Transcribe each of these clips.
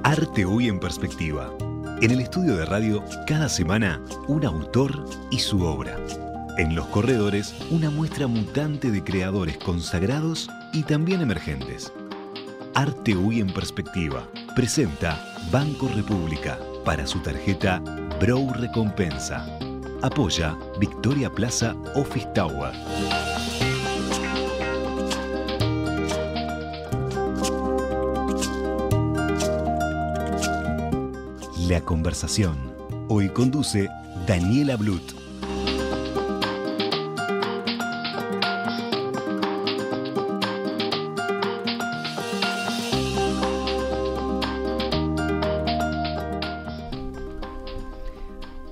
Arte Hoy en Perspectiva. En el estudio de radio, cada semana, un autor y su obra. En Los Corredores, una muestra mutante de creadores consagrados y también emergentes. Arte Hoy en Perspectiva presenta Banco República para su tarjeta Brow Recompensa. Apoya Victoria Plaza Office Tower. La conversación. Hoy conduce Daniela Blut.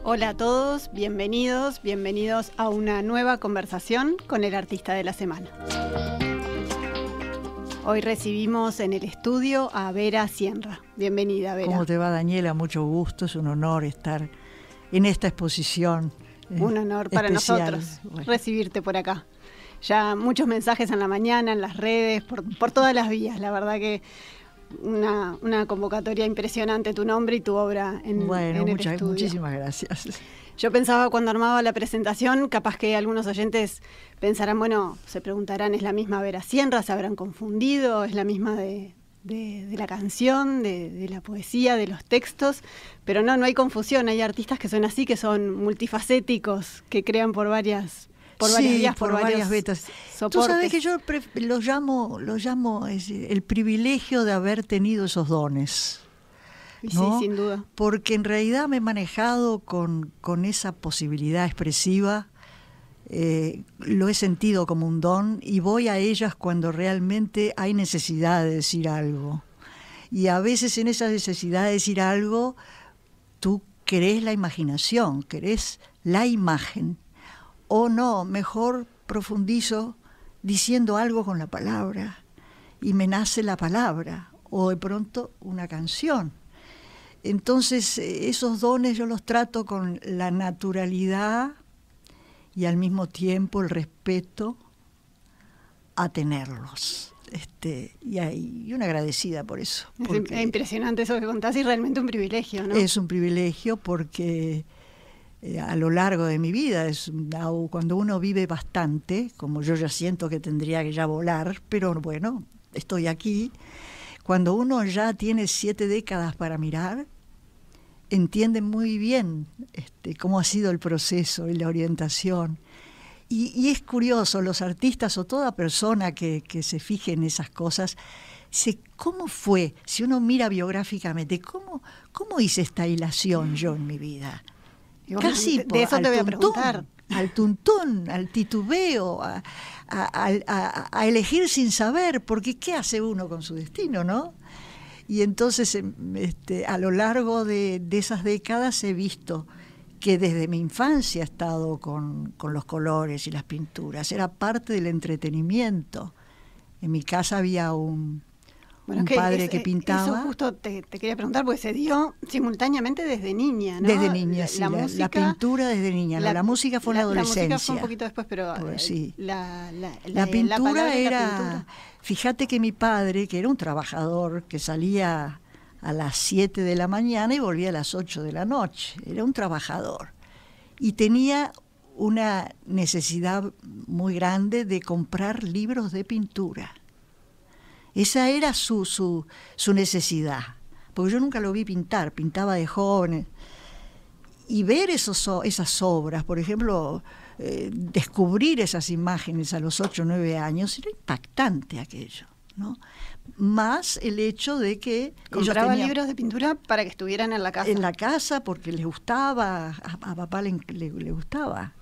Hola a todos, bienvenidos a una nueva conversación con el artista de la semana. Hoy recibimos en el estudio a Vera Cienra. Bienvenida, Vera. ¿Cómo te va, Daniela? Mucho gusto, es un honor estar en esta exposición. Un honor para especial. nosotros recibirte por acá. Ya muchos mensajes en la mañana, en las redes, por todas las vías. La verdad que una convocatoria impresionante, tu nombre y tu obra en el estudio. Muchísimas gracias. Yo pensaba cuando armaba la presentación, capaz que algunos oyentes pensarán, bueno, se preguntarán, ¿es la misma Vera Cienra? ¿Se habrán confundido? ¿Es la misma de la canción, de la poesía, de los textos? Pero no hay confusión. Hay artistas que son así, que son multifacéticos, que crean por varias vías, por varias vetas. Tú sabes que yo lo llamo el privilegio de haber tenido esos dones. ¿No? Sí, sin duda. Porque en realidad me he manejado con esa posibilidad expresiva, lo he sentido como un don y voy a ellas cuando realmente hay necesidad de decir algo. Y a veces en esa necesidad de decir algo, tú querés la imaginación, querés la imagen. O no, mejor profundizo diciendo algo con la palabra y me nace la palabra, o de pronto una canción. Entonces esos dones yo los trato con la naturalidad y al mismo tiempo el respeto a tenerlos. Y una agradecida por eso. Es impresionante eso que contás y realmente un privilegio, ¿no? Es un privilegio porque a lo largo de mi vida, cuando uno vive bastante, como yo ya siento que tendría que ya volar, pero bueno, estoy aquí. Cuando uno ya tiene 7 décadas para mirar, entiende muy bien cómo ha sido el proceso y la orientación. Y es curioso, los artistas o toda persona que se fije en esas cosas, ¿cómo fue? Si uno mira biográficamente, ¿cómo hice esta hilación yo en mi vida? Casi de eso te voy a preguntar. Al tuntún, al titubeo, a elegir sin saber, porque ¿qué hace uno con su destino, no? Y entonces a lo largo de esas décadas he visto que desde mi infancia he estado con los colores y las pinturas, era parte del entretenimiento. En mi casa había un padre que pintaba. Eso justo te quería preguntar, porque se dio simultáneamente desde niña, ¿no? Desde niña, sí. La pintura desde niña. La música fue en la adolescencia. La música fue un poquito después, pero pues sí. La pintura era... La pintura. Fíjate que mi padre, que era un trabajador, que salía a las 7 de la mañana y volvía a las 8 de la noche. Era un trabajador. Y tenía una necesidad muy grande de comprar libros de pintura. Esa era su necesidad, porque yo nunca lo vi pintar, pintaba de joven. Y ver esas obras, por ejemplo, descubrir esas imágenes a los 8 o 9 años, era impactante aquello, ¿no? Más el hecho de que compraba libros de pintura para que estuvieran en la casa. En la casa, porque les gustaba, a papá le gustaba.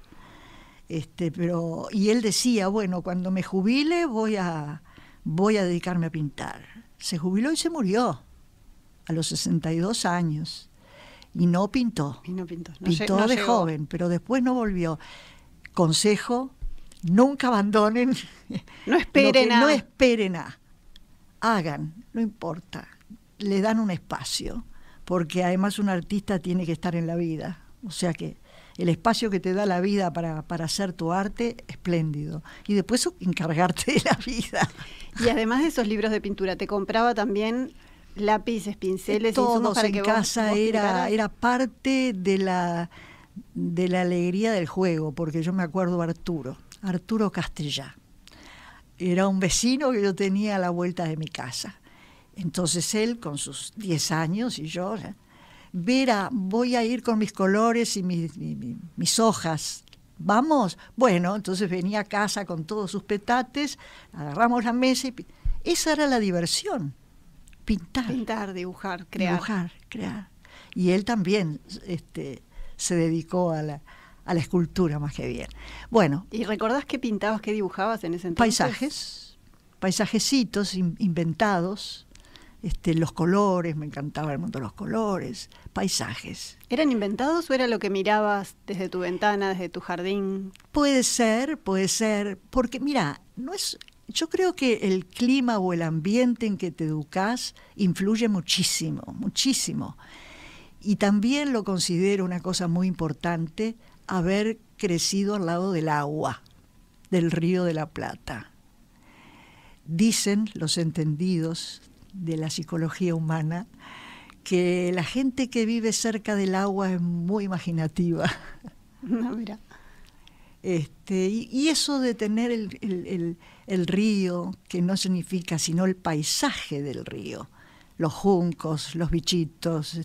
Y él decía, bueno, cuando me jubile voy a dedicarme a pintar. Se jubiló y se murió a los 62 años. Y no pintó. Pintó de joven, pero después no volvió. Consejo, nunca abandonen. No esperen No esperen a. Hagan, no importa. Le dan un espacio. Porque además un artista tiene que estar en la vida. O sea que el espacio que te da la vida para hacer tu arte, espléndido. Y después encargarte de la vida. Y además de esos libros de pintura, ¿te compraba también lápices, pinceles, todos insumos para en que casa vos era parte de la alegría del juego, porque yo me acuerdo Arturo Castellá. Era un vecino que yo tenía a la vuelta de mi casa. Entonces él, con sus 10 años, y yo, Vera, voy a ir con mis colores y mis hojas. ¿Vamos? Bueno, entonces venía a casa con todos sus petates, agarramos la mesa y esa era la diversión, pintar. Pintar, dibujar, crear. Dibujar, crear. Y él también se dedicó a la escultura más que bien. Bueno. ¿Y recordás qué pintabas, qué dibujabas en ese entonces? Paisajecitos inventados, los colores, me encantaba el mundo de los colores, paisajes. ¿Eran inventados o era lo que mirabas desde tu ventana, desde tu jardín? Puede ser, porque mira, yo creo que el clima o el ambiente en que te educás influye muchísimo, muchísimo. Y también lo considero una cosa muy importante, haber crecido al lado del agua, del Río de la Plata. Dicen los entendidos de la psicología humana que la gente que vive cerca del agua es muy imaginativa. No, mira. Y eso de tener el río, que no significa sino el paisaje del río, los juncos, los bichitos,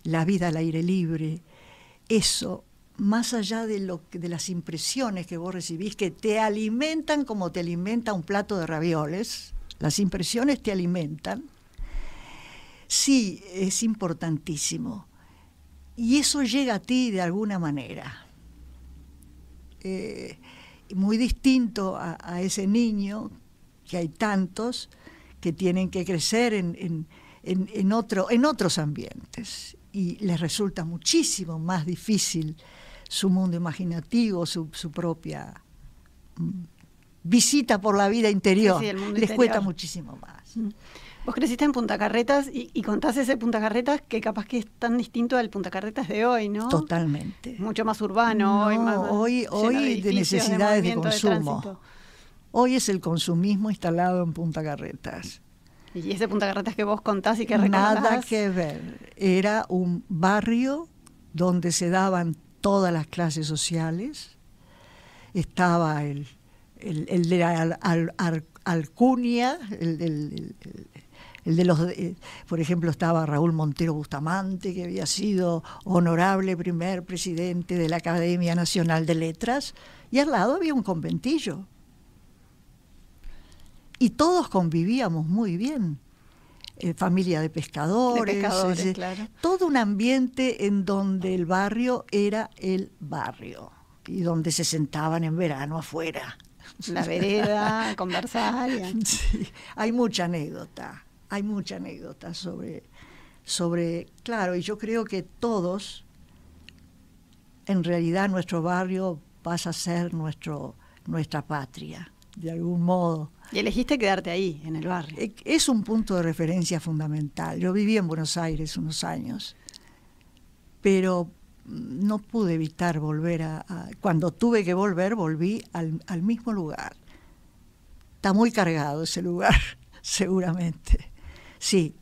la vida al aire libre, eso, más allá de las impresiones que vos recibís, que te alimentan como te alimenta un plato de ravioles, las impresiones te alimentan, sí, es importantísimo. Y eso llega a ti de alguna manera. Muy distinto a ese niño, que hay tantos, que tienen que crecer en otros ambientes. Y les resulta muchísimo más difícil su mundo imaginativo, su propia visita por la vida interior. Sí, el mundo les interior. cuesta muchísimo más. Vos creciste en Punta Carretas y contás ese Punta Carretas que capaz que es tan distinto al Punta Carretas de hoy, ¿no? Totalmente. Mucho más urbano. Hoy de necesidades de consumo. Hoy es el consumismo instalado en Punta Carretas. Y ese Punta Carretas que vos contás y que recordás. Nada que ver. Era un barrio donde se daban todas las clases sociales. Estaba el de la alcunia, el de los, por ejemplo, estaba Raúl Montero Bustamante, que había sido honorable primer presidente de la Academia Nacional de Letras, y al lado había un conventillo. Y todos convivíamos muy bien. Familia de pescadores, claro. Todo un ambiente en donde el barrio era el barrio y donde se sentaban en verano afuera. La vereda, a conversar. Sí, hay mucha anécdota sobre, claro, y yo creo que todos, en realidad nuestro barrio pasa a ser nuestra patria, de algún modo. Y elegiste quedarte ahí, en el barrio. Es un punto de referencia fundamental. Yo viví en Buenos Aires unos años, pero no pude evitar volver cuando tuve que volver, volví al mismo lugar. Está muy cargado ese lugar, seguramente. Sí,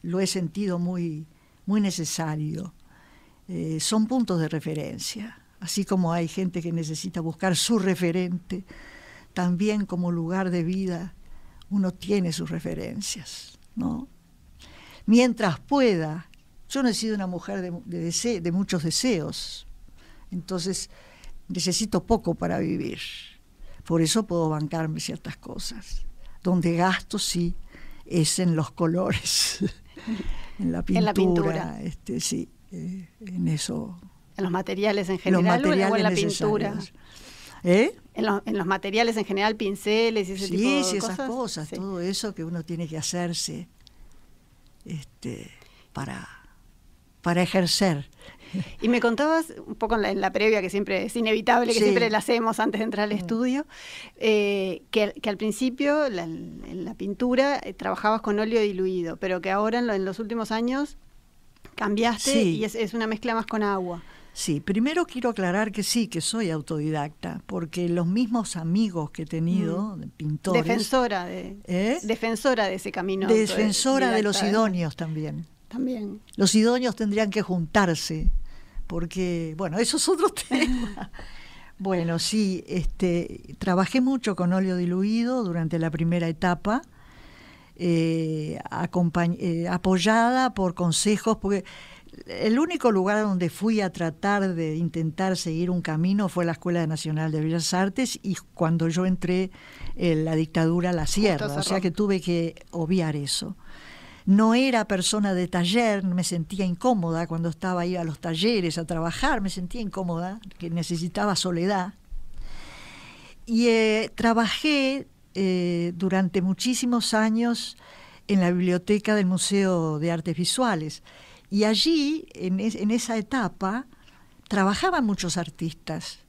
lo he sentido muy, muy necesario. Son puntos de referencia. Así como hay gente que necesita buscar su referente, también como lugar de vida uno tiene sus referencias, ¿no? Mientras pueda. Yo no he sido una mujer de muchos deseos, entonces necesito poco para vivir. Por eso puedo bancarme ciertas cosas. Donde gasto, sí, es en los colores, en la pintura. Sí, en eso. ¿En los materiales en general o en la pintura? En los materiales en general, pinceles y ese tipo de cosas. Sí, esas cosas, todo eso que uno tiene que hacerse para ejercer. Y me contabas un poco en la previa, que siempre es inevitable, que siempre la hacemos antes de entrar al estudio, que al principio en la pintura trabajabas con óleo diluido, pero que ahora en los últimos años cambiaste y es una mezcla más con agua. Sí, primero quiero aclarar que sí, que soy autodidacta, porque los mismos amigos que he tenido, pintores... Defensora de ese camino. Defensora de los idóneos también. También. Los idóneos tendrían que juntarse, porque, bueno, eso es otro tema. Bueno, sí, trabajé mucho con óleo diluido durante la primera etapa, apoyada por consejos, porque el único lugar donde fui a tratar de intentar seguir un camino fue la Escuela Nacional de Bellas Artes, y cuando yo entré la dictadura la cierra, o sea que tuve que obviar eso. No era persona de taller, me sentía incómoda cuando estaba ahí a los talleres a trabajar, me sentía incómoda, que necesitaba soledad. Y trabajé durante muchísimos años en la biblioteca del Museo de Artes Visuales. Y allí, en esa etapa, trabajaban muchos artistas.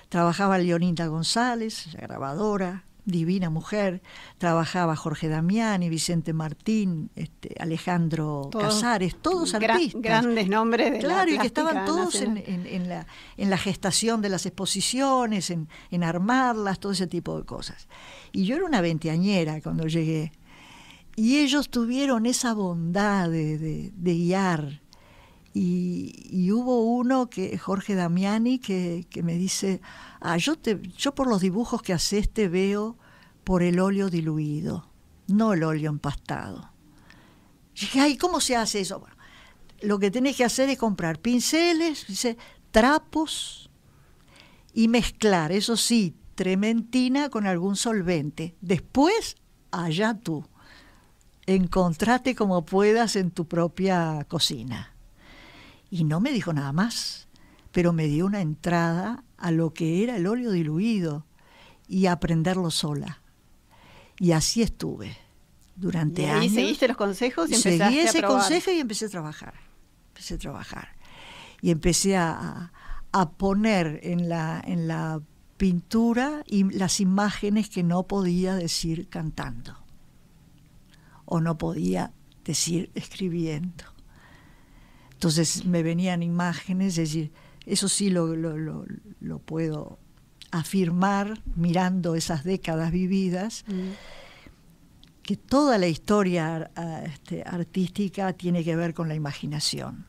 Trabajaba Leonida González, la grabadora, divina mujer. Trabajaba Jorge Damiani, Vicente Martín, Alejandro Casares, todos artistas. Grandes nombres de la Claro, y que plástica estaban todos en la gestación de las exposiciones, en armarlas, todo ese tipo de cosas. Y yo era una veinteañera cuando llegué. Y ellos tuvieron esa bondad de guiar. Y hubo uno, Jorge Damiani, que me dice, yo por los dibujos que haces te veo por el óleo diluido, no el óleo empastado. Y dije, ay, ¿cómo se hace eso? Bueno, lo que tenés que hacer es comprar pinceles, trapos y mezclar, eso sí, trementina con algún solvente. Después, allá tú. Encontrate como puedas en tu propia cocina. Y no me dijo nada más, pero me dio una entrada a lo que era el óleo diluido y a aprenderlo sola. Y así estuve durante años. ¿Y seguiste los consejos y empezaste Seguí ese a probar? consejo y empecé a trabajar. Y empecé a poner en la pintura y las imágenes que no podía decir cantando. O no podía decir escribiendo. Entonces me venían imágenes, es decir, eso sí lo puedo afirmar mirando esas décadas vividas, que toda la historia artística tiene que ver con la imaginación,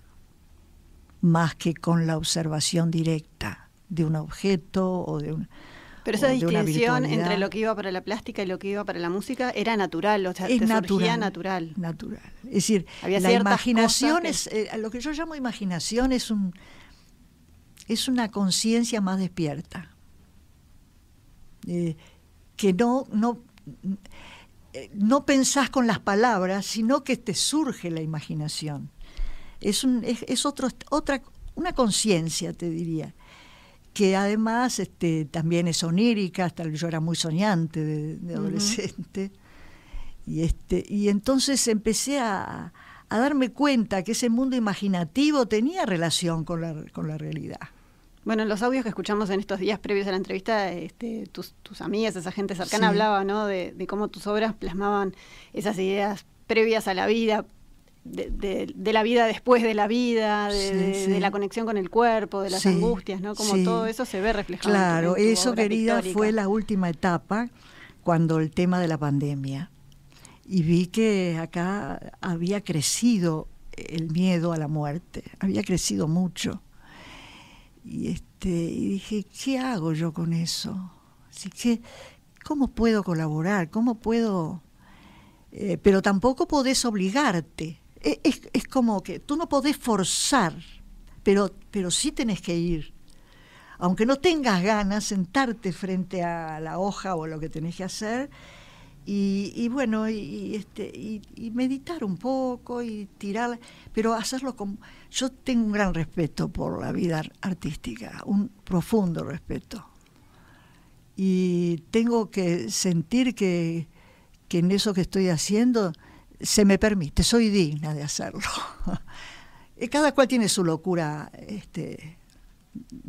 más que con la observación directa de un objeto o de un... Pero esa distinción entre lo que iba para la plástica y lo que iba para la música era natural, o sea, te surgía natural. Natural. Es decir, había la imaginación lo que yo llamo imaginación es una conciencia más despierta. Que no pensás con las palabras, sino que te surge la imaginación. Es una conciencia, te diría, que además también es onírica. Hasta yo era muy soñante de adolescente. Y entonces empecé a darme cuenta que ese mundo imaginativo tenía relación con la realidad. Bueno, en los audios que escuchamos en estos días previos a la entrevista, tus amigas, esa gente cercana, hablaba, ¿no?, de cómo tus obras plasmaban esas ideas previas a la vida, de la vida después de la vida, de la conexión con el cuerpo, de las angustias, ¿no? Como todo eso se ve reflejado. Claro, en tu eso, obra querida, pictórica. fue la última etapa, cuando el tema de la pandemia. Y vi que acá había crecido el miedo a la muerte, había crecido mucho. Y dije, ¿qué hago yo con eso? Así que, ¿cómo puedo colaborar? ¿Cómo puedo...? Pero tampoco podés obligarte. Es como que tú no podés forzar, pero sí tenés que ir. Aunque no tengas ganas, sentarte frente a la hoja o lo que tenés que hacer y bueno, y meditar un poco y tirar, pero hacerlo como... Yo tengo un gran respeto por la vida artística, un profundo respeto. Y tengo que sentir que en eso que estoy haciendo se me permite, soy digna de hacerlo. Cada cual tiene su locura,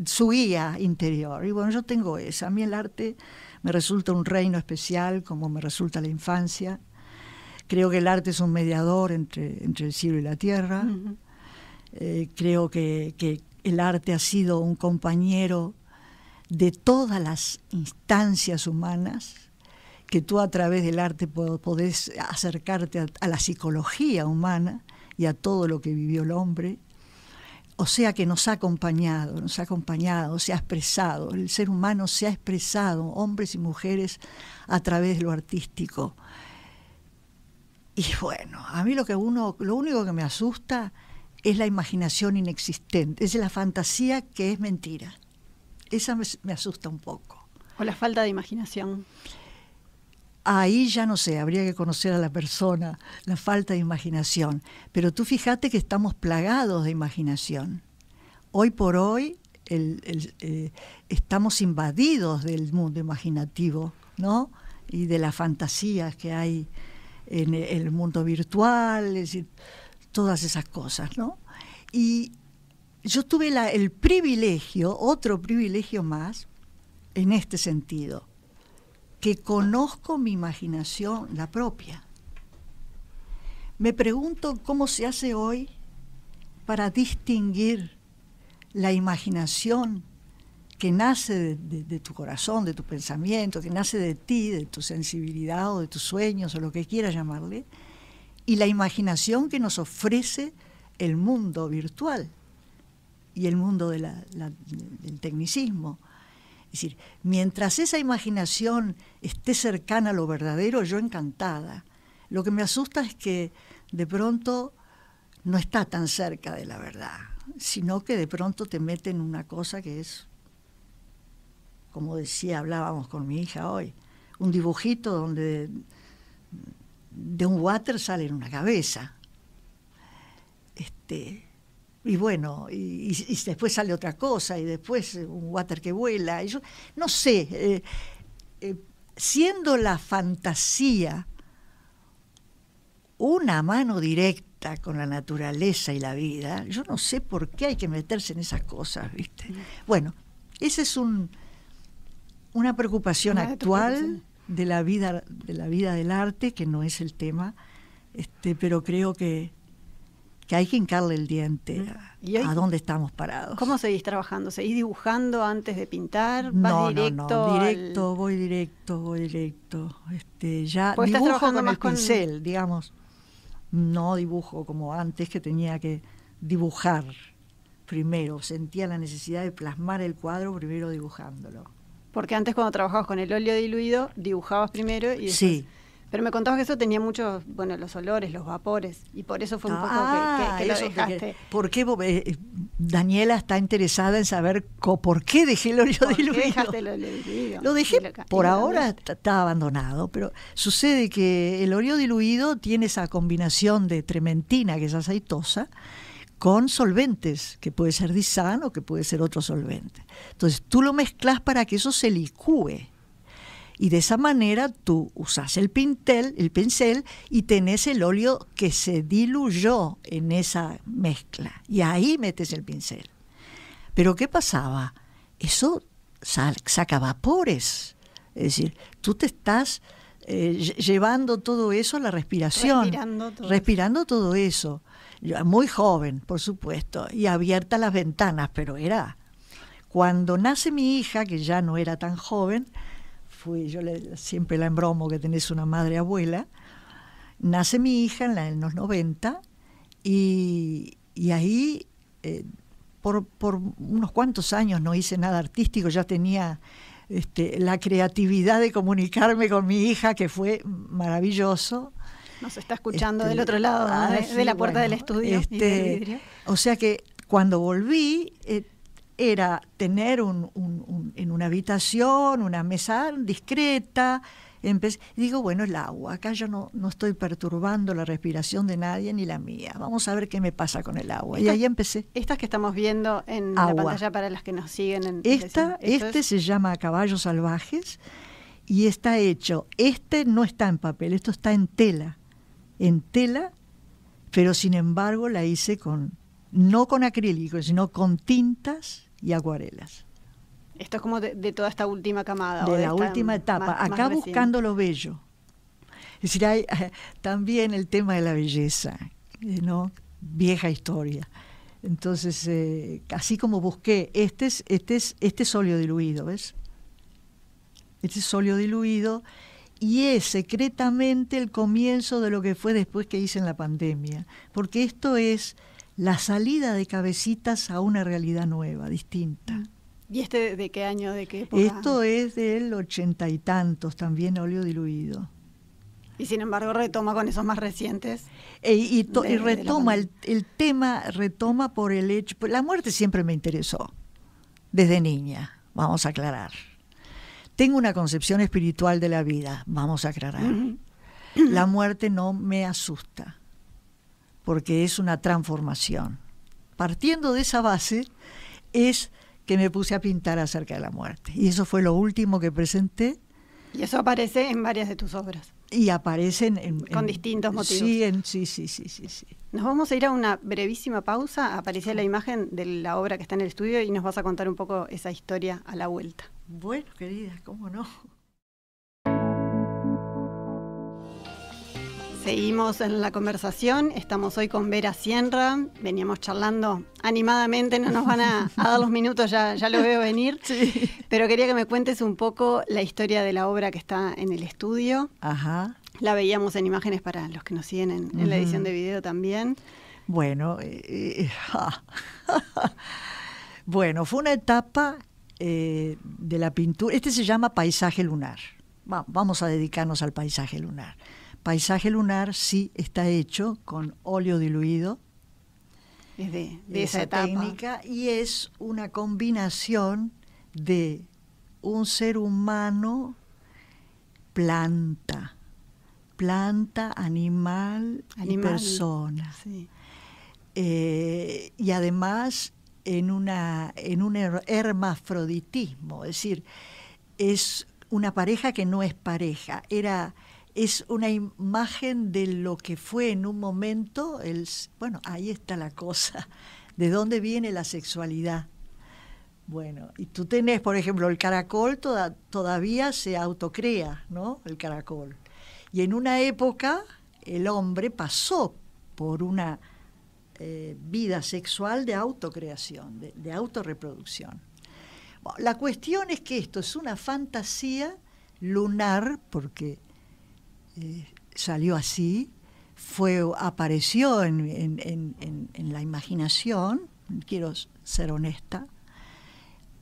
su guía interior. Y bueno, yo tengo esa. A mí el arte me resulta un reino especial, como me resulta la infancia. Creo que el arte es un mediador entre el cielo y la tierra. Creo que el arte ha sido un compañero de todas las instancias humanas, que tú a través del arte podés acercarte a la psicología humana y a todo lo que vivió el hombre. O sea que nos ha acompañado, se ha expresado, el ser humano se ha expresado, hombres y mujeres, a través de lo artístico. Y bueno, a mí lo único que me asusta es la imaginación inexistente, es la fantasía que es mentira. Esa me asusta un poco. O la falta de imaginación. Ahí ya no sé, habría que conocer a la persona, la falta de imaginación. Pero tú fíjate que estamos plagados de imaginación. Hoy por hoy estamos invadidos del mundo imaginativo, ¿no? Y de las fantasías que hay en el mundo virtual, es decir, todas esas cosas, ¿no? Y yo tuve el privilegio, otro privilegio más, en este sentido, que conozco mi imaginación, la propia. Me pregunto cómo se hace hoy para distinguir la imaginación que nace de tu corazón, de tu pensamiento, que nace de ti, de tu sensibilidad o de tus sueños o lo que quieras llamarle, y la imaginación que nos ofrece el mundo virtual y el mundo del tecnicismo. Es decir, mientras esa imaginación esté cercana a lo verdadero, yo encantada. Lo que me asusta es que de pronto no está tan cerca de la verdad, sino que de pronto te meten una cosa que es, como decía, hablábamos con mi hija hoy, un dibujito donde de un water sale una cabeza. Y bueno, y después sale otra cosa, y después un water que vuela. Y yo, no sé, siendo la fantasía una mano directa con la naturaleza y la vida, yo no sé por qué hay que meterse en esas cosas, ¿viste? Bueno, esa es una preocupación actual de la vida del arte, que no es el tema, pero creo que hay que hincarle el diente a dónde estamos parados. ¿Cómo seguís trabajando? ¿Seguís dibujando antes de pintar? No, voy directo. Ya dibujo con el pincel, digamos. No dibujo como antes, que tenía que dibujar primero. Sentía la necesidad de plasmar el cuadro primero dibujándolo. Porque antes, cuando trabajabas con el óleo diluido, dibujabas primero y después... Sí. Pero me contabas que eso tenía muchos, los olores, los vapores, y por eso fue un poco que lo dejaste. ¿Por qué Daniela está interesada en saber por qué dejé el óleo diluido? ¿Por qué dejaste el óleo diluido? Lo dejé, por ahora está abandonado, pero sucede que el óleo diluido tiene esa combinación de trementina, que es aceitosa, con solventes, que puede ser Disan o que puede ser otro solvente. Entonces tú lo mezclas para que eso se licúe. Y de esa manera tú usas el pincel y tenés el óleo que se diluyó en esa mezcla. Y ahí metes el pincel. Pero ¿qué pasaba? Eso saca vapores. Es decir, tú te estás llevando todo eso a la respiración. Respirando todo eso. Yo, muy joven, por supuesto, y abiertas las ventanas, pero era... Cuando nace mi hija, que ya no era tan joven... yo siempre la embromo que tenés una madre abuela, nace mi hija en los 90 y ahí por unos cuantos años no hice nada artístico, ya tenía la creatividad de comunicarme con mi hija, que fue maravilloso. Nos está escuchando del otro lado de la puerta del estudio. O sea que cuando volví... era tener en una habitación una mesa discreta. Digo, bueno, el agua, acá yo no estoy perturbando la respiración de nadie ni la mía. Vamos a ver qué me pasa con el agua. Y ahí empecé. Estas que estamos viendo en la pantalla para las que nos siguen. Se llama Caballos Salvajes y está hecho. No está en papel, esto está en tela. Pero sin embargo la hice no con acrílico, sino con tintas y acuarelas. Esto es como de toda esta última camada. De la última etapa, acá más buscando lo bello. Es decir, hay también el tema de la belleza, ¿no? Vieja historia. Entonces, así como busqué, este es óleo diluido, ¿ves? Este es óleo diluido y es secretamente el comienzo de lo que fue después que hice en la pandemia, porque esto es la salida de Cabecitas a una realidad nueva, distinta. ¿Y este de qué año, de qué época? Esto es del 80 y tantos, también óleo diluido. Y sin embargo retoma con esos más recientes. Y retoma, el tema retoma por el hecho... La muerte siempre me interesó, desde niña, vamos a aclarar. Tengo una concepción espiritual de la vida, vamos a aclarar. Uh-huh. La muerte no me asusta, porque es una transformación. Partiendo de esa base, es que me puse a pintar acerca de la muerte. Y eso fue lo último que presenté. Y eso aparece en varias de tus obras. Y aparecen con distintos motivos. Sí. Nos vamos a ir a una brevísima pausa. Aparece la imagen de la obra que está en el estudio y nos vas a contar un poco esa historia a la vuelta. Bueno, querida, ¿cómo no? Seguimos en la conversación, estamos hoy con Vera Sienra, veníamos charlando animadamente, no nos van a dar los minutos, ya lo veo venir, sí. Pero quería que me cuentes un poco la historia de la obra que está en el estudio. Ajá. La veíamos en imágenes para los que nos siguen en la edición de video también. Bueno, bueno, fue una etapa de la pintura, este se llama Paisaje Lunar, vamos a dedicarnos al paisaje lunar. Paisaje lunar sí está hecho con óleo diluido. Es de esa técnica, y es una combinación de un ser humano, planta, animal y persona. Sí. Y además en un hermafroditismo, es decir, es una pareja que no es pareja, es una imagen de lo que fue en un momento, bueno, ahí está la cosa, de dónde viene la sexualidad. Bueno, y tú tenés, por ejemplo, el caracol todavía se autocrea, ¿no? El caracol. Y en una época el hombre pasó por una vida sexual de autocreación, de autorreproducción. Bueno, la cuestión es que esto es una fantasía lunar, porque salió así, apareció en la imaginación, quiero ser honesta,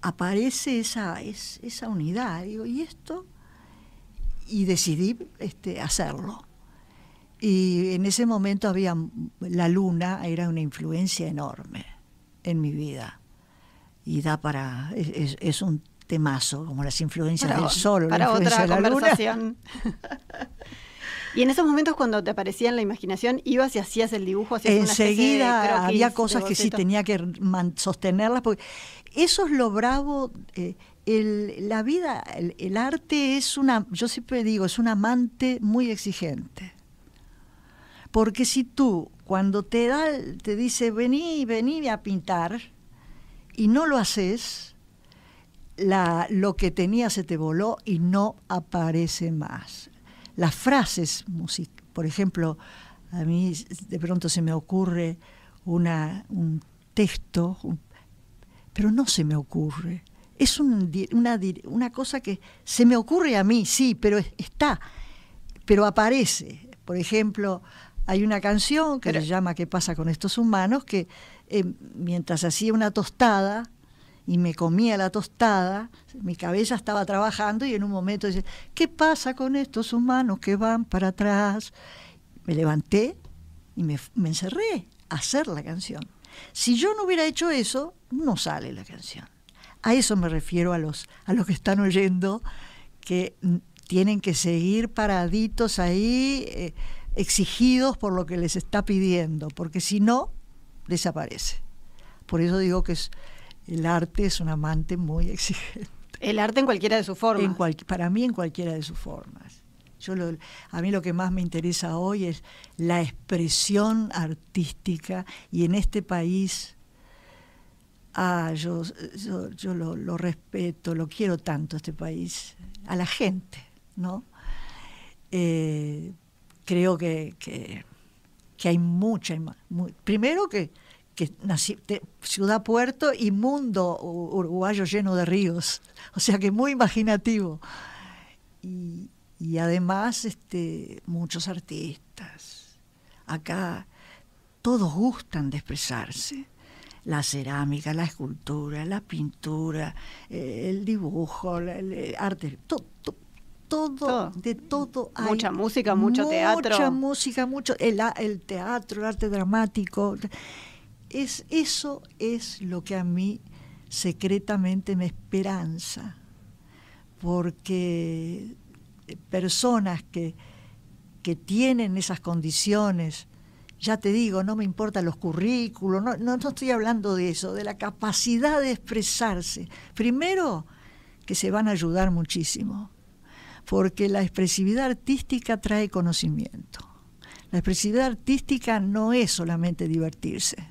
aparece esa unidad, digo, ¿y esto? Y decidí hacerlo. Y en ese momento la luna era una influencia enorme en mi vida. Y es un temazo, como las influencias del sol, para la influencia otra de la conversación. Y en esos momentos cuando te aparecía en la imaginación, ibas y hacías el dibujo, hacías una especie de enseguida había cosas que sí tenía que sostenerlas, porque eso es lo bravo. La vida, el arte es yo siempre digo, es un amante muy exigente. Porque si tú, cuando te dice, vení a pintar, y no lo haces, lo que tenías se te voló y no aparece más. Las frases, por ejemplo, a mí de pronto se me ocurre un texto, pero no se me ocurre. Es una cosa que se me ocurre a mí, sí, pero pero aparece. Por ejemplo, hay una canción que se llama ¿Qué pasa con estos humanos? Que mientras hacía una tostada y me comía la tostada, mi cabeza estaba trabajando y en un momento dice, ¿qué pasa con estos humanos que van para atrás? Me levanté y me encerré a hacer la canción. Si yo no hubiera hecho eso, no sale la canción. A eso me refiero a los que están oyendo, que tienen que seguir paraditos ahí, exigidos por lo que les está pidiendo, porque si no, desaparece. Por eso digo que el arte es un amante muy exigente. El arte en cualquiera de sus formas. Para mí en cualquiera de sus formas. A mí lo que más me interesa hoy es la expresión artística, y en este país yo lo respeto, lo quiero tanto, este país, a la gente, ¿no? Creo que hay primero que ciudad puerto y mundo uruguayo lleno de ríos, o sea que muy imaginativo. Y además muchos artistas. Acá todos gustan de expresarse. La cerámica, la escultura, la pintura, el dibujo, el arte, todo, de todo hay. Mucha música, mucho teatro. Mucha música, mucho el teatro, el arte dramático. Eso es lo que a mí secretamente me esperanza, porque personas que tienen esas condiciones, ya te digo, no me importan los currículos, no estoy hablando de eso, de la capacidad de expresarse. Primero, que se van a ayudar muchísimo, porque la expresividad artística trae conocimiento. La expresividad artística no es solamente divertirse.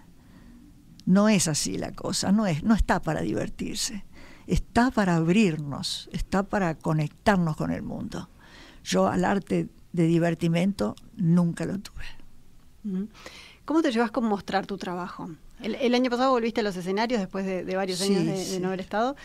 No es así la cosa, no está para divertirse. Está para abrirnos, está para conectarnos con el mundo. Yo al arte de divertimento nunca lo tuve. ¿Cómo te llevas con mostrar tu trabajo? El año pasado volviste a los escenarios después de varios años de no haber estado,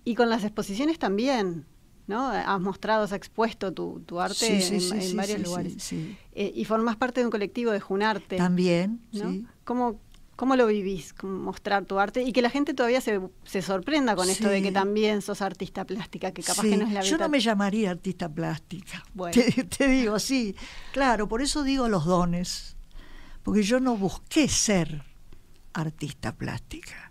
y con las exposiciones también, ¿no? Has mostrado, has expuesto tu arte en varios lugares. Sí. Y formás parte de un colectivo de Junarte. También, ¿no? sí. ¿Cómo lo vivís, mostrar tu arte? Y que la gente todavía se sorprenda con esto de que también sos artista plástica, que capaz que no es la verdad. Yo no me llamaría artista plástica. Bueno. Te digo, sí. Claro, por eso digo los dones. Porque yo no busqué ser artista plástica.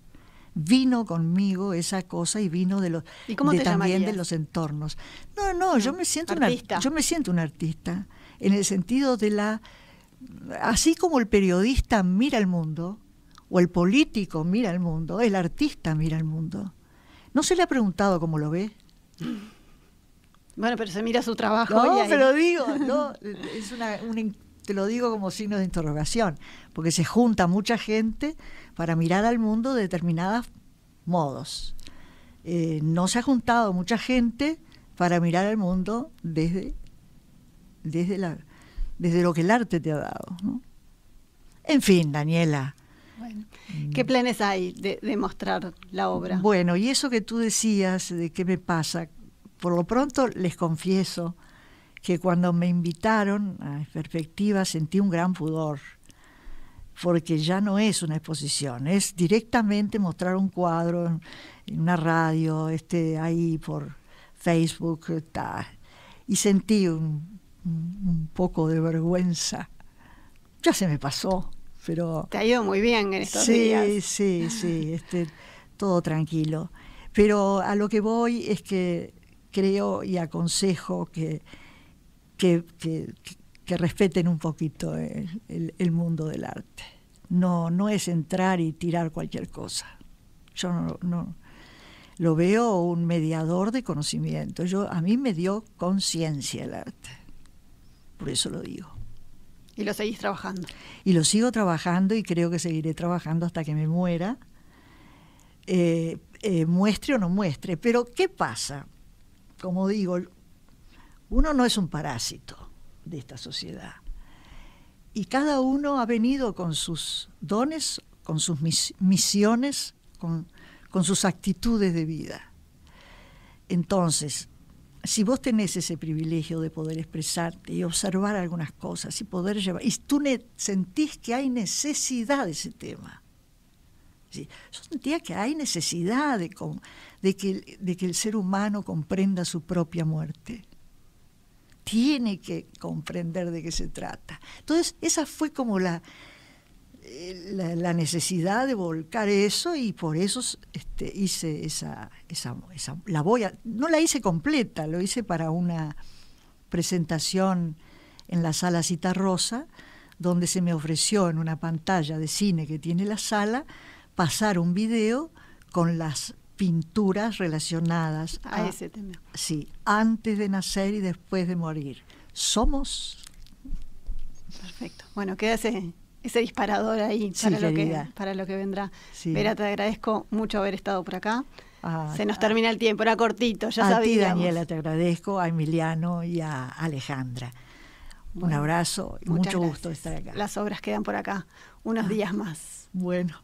Vino conmigo esa cosa y vino ¿Y cómo te también llamarías? de los entornos. No, yo me siento artista. Yo me siento un artista en el sentido de así como el periodista mira el mundo, o el político mira el mundo, el artista mira el mundo. ¿No se le ha preguntado cómo lo ve? Bueno, pero se mira su trabajo. No, y pero digo, no, es te lo digo como signo de interrogación, porque se junta mucha gente para mirar al mundo de determinados modos. No se ha juntado mucha gente para mirar al mundo desde lo que el arte te ha dado, ¿no? En fin, Daniela. Bueno, ¿qué planes hay de mostrar la obra? Bueno, y eso que tú decías de qué me pasa, por lo pronto les confieso que cuando me invitaron a Perspectiva sentí un gran pudor, porque ya no es una exposición, es directamente mostrar un cuadro en una radio, ahí por Facebook, y sentí un poco de vergüenza. Ya se me pasó, pero... Te ha ido muy bien en estos días. Sí, todo tranquilo. Pero a lo que voy es que creo y aconsejo que respeten un poquito el mundo del arte. No es entrar y tirar cualquier cosa. Yo no lo veo un mediador de conocimiento. A mí me dio conciencia el arte. Por eso lo digo. Y lo seguís trabajando. Y lo sigo trabajando y creo que seguiré trabajando hasta que me muera. Muestre o no muestre. Pero ¿qué pasa? Como digo, uno no es un parásito de esta sociedad. Y cada uno ha venido con sus dones, con sus misiones, con sus actitudes de vida. Entonces, si vos tenés ese privilegio de poder expresarte y observar algunas cosas y poder llevar, y tú sentís que hay necesidad de ese tema. ¿Sí? Yo sentía que hay necesidad de que el ser humano comprenda su propia muerte. Tiene que comprender de qué se trata. Entonces, esa fue como la necesidad de volcar eso, y por eso hice no la hice completa, lo hice para una presentación en la Sala Citarrosa, donde se me ofreció en una pantalla de cine que tiene la sala pasar un video con las pinturas relacionadas a ese tema. Sí, antes de nacer y después de morir. Somos. Perfecto. Bueno, queda ese disparador ahí para lo que vendrá. Sí. Vera, te agradezco mucho haber estado por acá. Se nos termina el tiempo, era cortito, ya sabíamos. A ti, Daniela, te agradezco, a Emiliano y a Alejandra. Un abrazo y mucho gusto estar acá. Las obras quedan por acá unos días más. Bueno.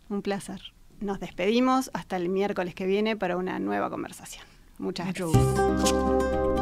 un placer. Nos despedimos hasta el miércoles que viene para una nueva conversación. Muchas gracias.